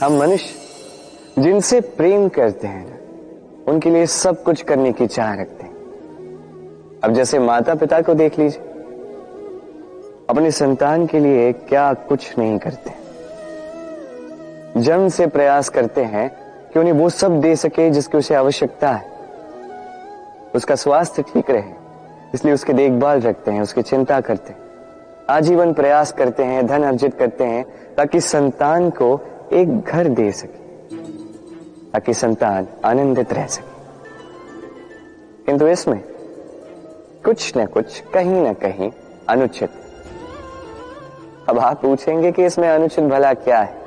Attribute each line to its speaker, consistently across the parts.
Speaker 1: हम मनुष्य जिनसे प्रेम करते हैं ना, उनके लिए सब कुछ करने की चाह रखते हैं। अब जैसे माता पिता को देख लीजिए, अपने संतान के लिए क्या कुछ नहीं करते, जन्म से प्रयास करते हैं कि उन्हें वो सब दे सके जिसकी उसे आवश्यकता है। उसका स्वास्थ्य ठीक रहे, इसलिए उसकी देखभाल रखते हैं, उसकी चिंता करते हैं, आजीवन प्रयास करते हैं, धन अर्जित करते हैं ताकि संतान को एक घर दे सके, ताकि संतान आनंदित रह सके। किंतु इसमें कुछ न कुछ, कहीं ना कहीं अनुचित। अब आप पूछेंगे कि इसमें अनुचित भला क्या है?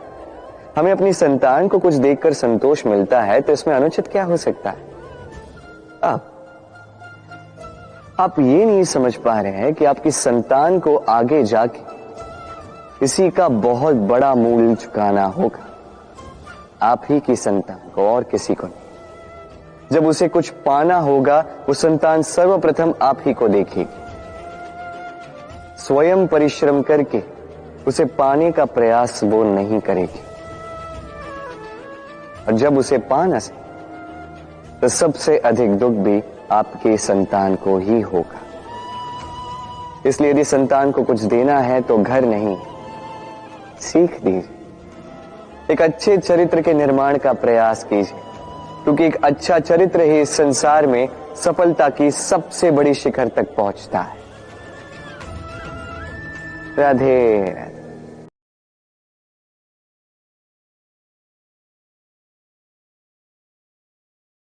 Speaker 1: हमें अपनी संतान को कुछ देखकर संतोष मिलता है, तो इसमें अनुचित क्या हो सकता है? आप ये नहीं समझ पा रहे हैं कि आपकी संतान को आगे जाके इसी का बहुत बड़ा मूल्य चुकाना होगा। आप ही की संतान को, और किसी को नहीं। जब उसे कुछ पाना होगा, वो संतान सर्वप्रथम आप ही को देखेगी। स्वयं परिश्रम करके उसे पाने का प्रयास वो नहीं करेगी, और जब उसे पा न सके तो सबसे अधिक दुख भी आपके संतान को ही होगा। इसलिए यदि संतान को कुछ देना है तो घर नहीं, सीख दीजिए, एक अच्छे चरित्र के निर्माण का प्रयास कीजिए, क्योंकि एक अच्छा चरित्र ही इस संसार में सफलता की सबसे बड़ी शिखर तक पहुंचता है। राधे।